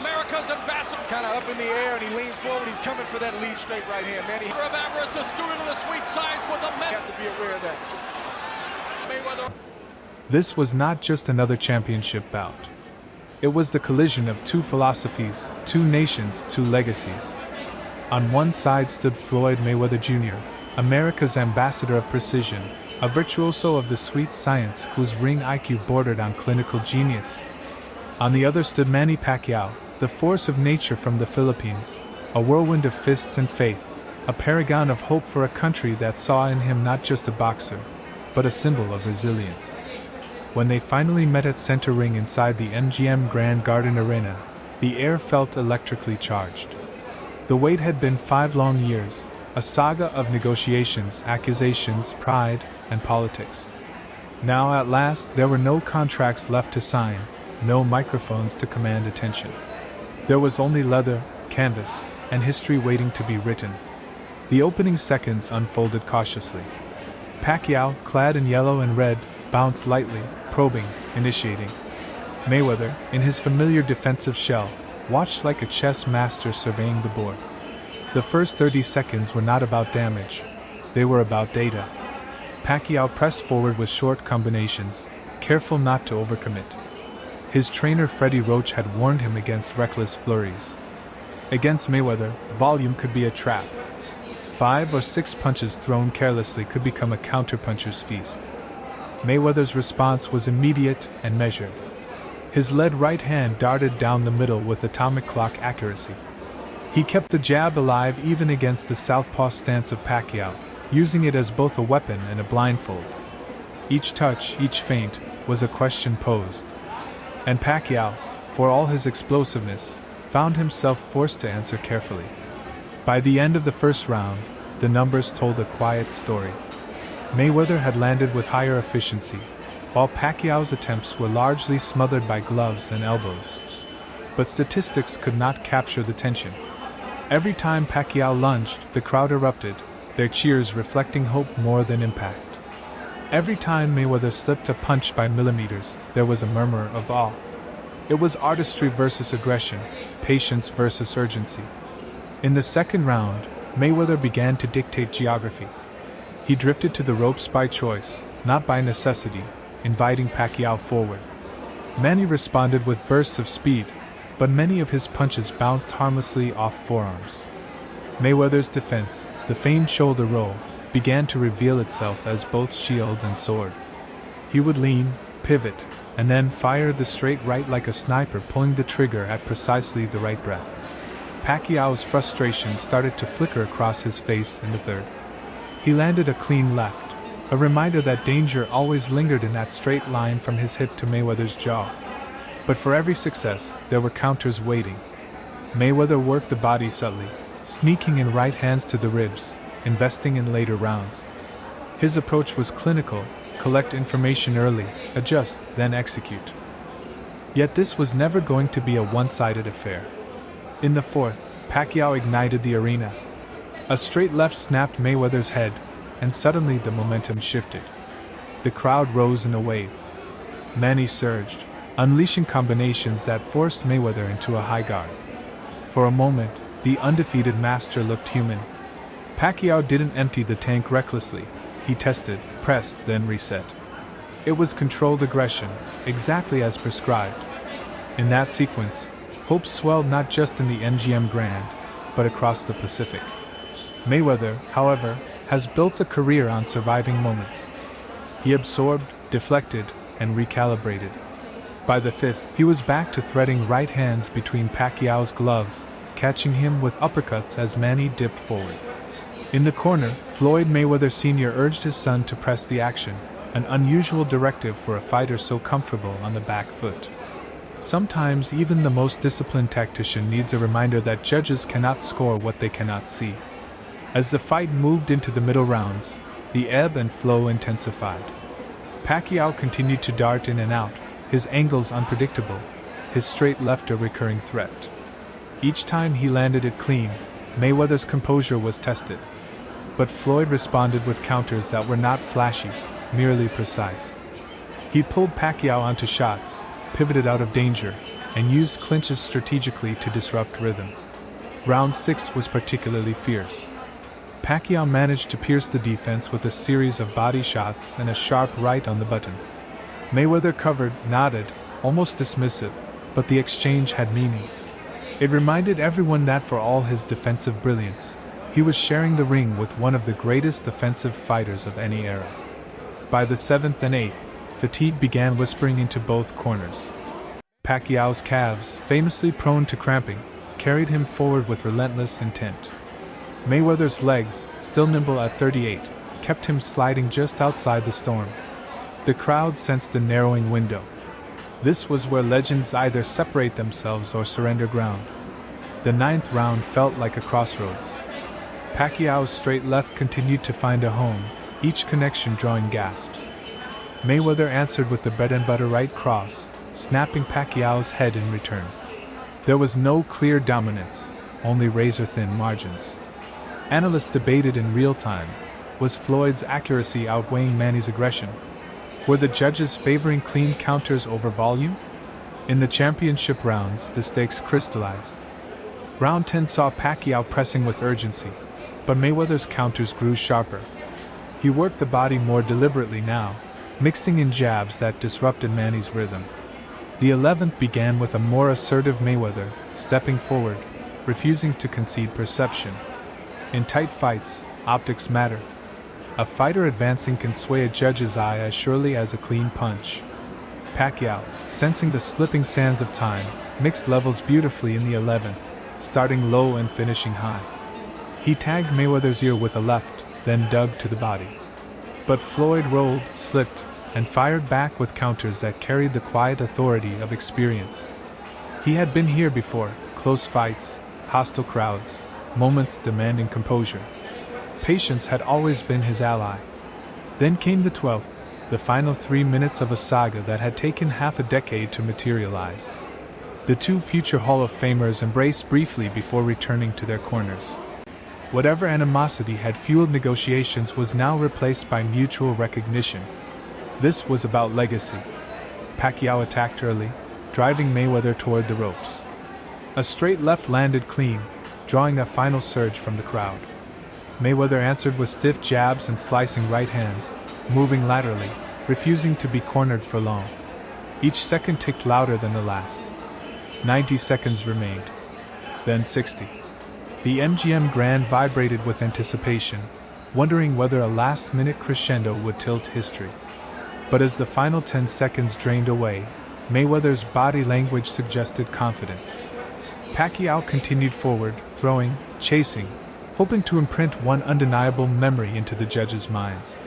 America's ambassador. Kind of up in the air, and he leans forward. He's coming for that lead straight right hand. Manny Of avarice, a student of the sweet science with a man. has to be aware of that. Mayweather. This was not just another championship bout. It was the collision of two philosophies, two nations, two legacies. On one side stood Floyd Mayweather Jr., America's ambassador of precision, a virtuoso of the sweet science whose ring IQ bordered on clinical genius. On the other stood Manny Pacquiao, the force of nature from the Philippines, a whirlwind of fists and faith, a paragon of hope for a country that saw in him not just a boxer, but a symbol of resilience. When they finally met at center ring inside the MGM Grand Garden Arena, the air felt electrically charged. The wait had been 5 long years, a saga of negotiations, accusations, pride, and politics. Now at last there were no contracts left to sign, no microphones to command attention. There was only leather, canvas, and history waiting to be written. The opening seconds unfolded cautiously. Pacquiao, clad in yellow and red, bounced lightly, probing, initiating. Mayweather, in his familiar defensive shell, watched like a chess master surveying the board. The first 30 seconds were not about damage. They were about data. Pacquiao pressed forward with short combinations, careful not to overcommit. His trainer Freddie Roach had warned him against reckless flurries. Against Mayweather, volume could be a trap. 5 or 6 punches thrown carelessly could become a counterpuncher's feast. Mayweather's response was immediate and measured. His lead right hand darted down the middle with atomic clock accuracy. He kept the jab alive even against the southpaw stance of Pacquiao, using it as both a weapon and a blindfold. Each touch, each feint, was a question posed. And Pacquiao, for all his explosiveness, found himself forced to answer carefully. By the end of the first round, the numbers told a quiet story. Mayweather had landed with higher efficiency, while Pacquiao's attempts were largely smothered by gloves and elbows. But statistics could not capture the tension. Every time Pacquiao lunged, the crowd erupted, their cheers reflecting hope more than impact. Every time Mayweather slipped a punch by millimeters, there was a murmur of awe. It was artistry versus aggression, patience versus urgency. In the second round, Mayweather began to dictate geography. He drifted to the ropes by choice, not by necessity, inviting Pacquiao forward. Manny responded with bursts of speed, but many of his punches bounced harmlessly off forearms. Mayweather's defense, the famed shoulder roll, began to reveal itself as both shield and sword. He would lean, pivot, and then fire the straight right like a sniper, pulling the trigger at precisely the right breath. Pacquiao's frustration started to flicker across his face in the third. He landed a clean left, a reminder that danger always lingered in that straight line from his hip to Mayweather's jaw. But for every success, there were counters waiting. Mayweather worked the body subtly, sneaking in right hands to the ribs, investing in later rounds. His approach was clinical: collect information early, adjust, then execute. Yet this was never going to be a one-sided affair. In the fourth, Pacquiao ignited the arena. A straight left snapped Mayweather's head, and suddenly the momentum shifted. The crowd rose in a wave. Manny surged, unleashing combinations that forced Mayweather into a high guard. For a moment, the undefeated master looked human. Pacquiao didn't empty the tank recklessly. He tested, pressed, then reset. It was controlled aggression, exactly as prescribed. In that sequence, hope swelled not just in the MGM Grand, but across the Pacific. Mayweather, however, has built a career on surviving moments. He absorbed, deflected, and recalibrated. By the fifth, he was back to threading right hands between Pacquiao's gloves, catching him with uppercuts as Manny dipped forward. In the corner, Floyd Mayweather Sr. urged his son to press the action, an unusual directive for a fighter so comfortable on the back foot. Sometimes even the most disciplined tactician needs a reminder that judges cannot score what they cannot see. As the fight moved into the middle rounds, the ebb and flow intensified. Pacquiao continued to dart in and out, his angles unpredictable, his straight left a recurring threat. Each time he landed it clean, Mayweather's composure was tested. But Floyd responded with counters that were not flashy, merely precise. He pulled Pacquiao onto shots, pivoted out of danger, and used clinches strategically to disrupt rhythm. Round 6 was particularly fierce. Pacquiao managed to pierce the defense with a series of body shots and a sharp right on the button. Mayweather covered, nodded, almost dismissive, but the exchange had meaning. It reminded everyone that for all his defensive brilliance, he was sharing the ring with one of the greatest offensive fighters of any era. By the 7th and 8th, fatigue began whispering into both corners. Pacquiao's calves, famously prone to cramping, carried him forward with relentless intent. Mayweather's legs, still nimble at 38, kept him sliding just outside the storm. The crowd sensed a narrowing window. This was where legends either separate themselves or surrender ground. The 9th round felt like a crossroads. Pacquiao's straight left continued to find a home, each connection drawing gasps. Mayweather answered with the bread-and-butter right cross, snapping Pacquiao's head in return. There was no clear dominance, only razor-thin margins. Analysts debated in real time, was Floyd's accuracy outweighing Manny's aggression? Were the judges favoring clean counters over volume? In the championship rounds, the stakes crystallized. Round 10 saw Pacquiao pressing with urgency, but Mayweather's counters grew sharper. He worked the body more deliberately now, mixing in jabs that disrupted Manny's rhythm. The 11th began with a more assertive Mayweather, stepping forward, refusing to concede perception. In tight fights, optics matter. A fighter advancing can sway a judge's eye as surely as a clean punch. Pacquiao, sensing the slipping sands of time, mixed levels beautifully in the 11th, starting low and finishing high. He tagged Mayweather's ear with a left, then dug to the body. But Floyd rolled, slipped, and fired back with counters that carried the quiet authority of experience. He had been here before, close fights, hostile crowds, moments demanding composure. Patience had always been his ally. Then came the 12th, the final 3 minutes of a saga that had taken half a decade to materialize. The two future Hall of Famers embraced briefly before returning to their corners. Whatever animosity had fueled negotiations was now replaced by mutual recognition. This was about legacy. Pacquiao attacked early, driving Mayweather toward the ropes. A straight left landed clean, drawing a final surge from the crowd. Mayweather answered with stiff jabs and slicing right hands, moving laterally, refusing to be cornered for long. Each second ticked louder than the last. 90 seconds remained. Then 60. The MGM Grand vibrated with anticipation, wondering whether a last-minute crescendo would tilt history. But as the final 10 seconds drained away, Mayweather's body language suggested confidence. Pacquiao continued forward, throwing, chasing, hoping to imprint one undeniable memory into the judges' minds.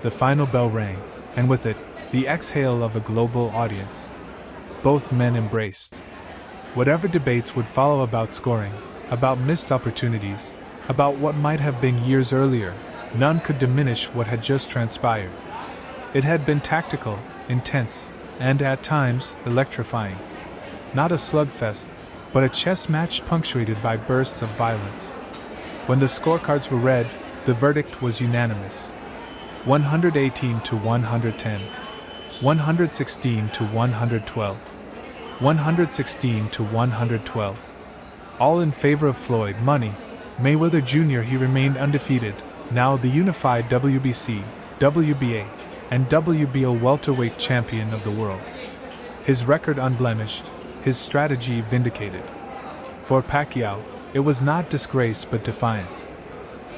The final bell rang, and with it, the exhale of a global audience. Both men embraced. Whatever debates would follow about scoring, about missed opportunities, about what might have been years earlier, none could diminish what had just transpired. It had been tactical, intense, and at times, electrifying. Not a slugfest, but a chess match punctuated by bursts of violence. When the scorecards were read, the verdict was unanimous. 118 to 110. 116 to 112. 116 to 112. All in favor of Floyd Money Mayweather Jr. He remained undefeated, now the unified WBC, WBA, and WBO welterweight champion of the world. His record unblemished, his strategy vindicated. For Pacquiao, it was not disgrace but defiance.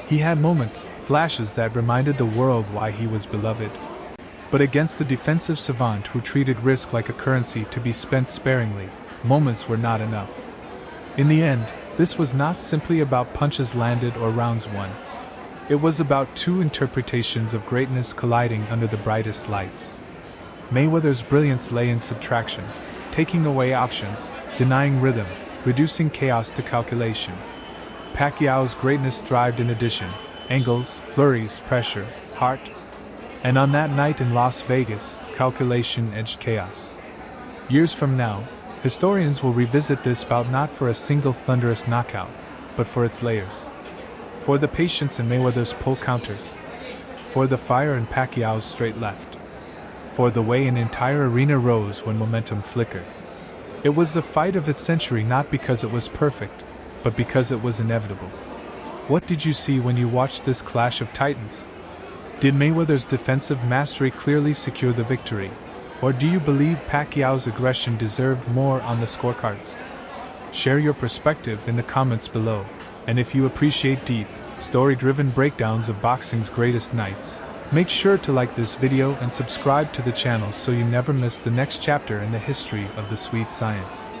He had moments, flashes that reminded the world why he was beloved. But against the defensive savant who treated risk like a currency to be spent sparingly, moments were not enough. In the end, this was not simply about punches landed or rounds won. It was about two interpretations of greatness colliding under the brightest lights. Mayweather's brilliance lay in subtraction, taking away options, denying rhythm, reducing chaos to calculation. Pacquiao's greatness thrived in addition, angles, flurries, pressure, heart. And on that night in Las Vegas, calculation edged chaos. Years from now, historians will revisit this bout not for a single thunderous knockout, but for its layers. For the patience in Mayweather's pull counters. For the fire in Pacquiao's straight left. For the way an entire arena rose when momentum flickered. It was the fight of its century not because it was perfect, but because it was inevitable. What did you see when you watched this clash of titans? Did Mayweather's defensive mastery clearly secure the victory, or do you believe Pacquiao's aggression deserved more on the scorecards? Share your perspective in the comments below, and if you appreciate deep, story-driven breakdowns of boxing's greatest nights, make sure to like this video and subscribe to the channel so you never miss the next chapter in the history of the sweet science.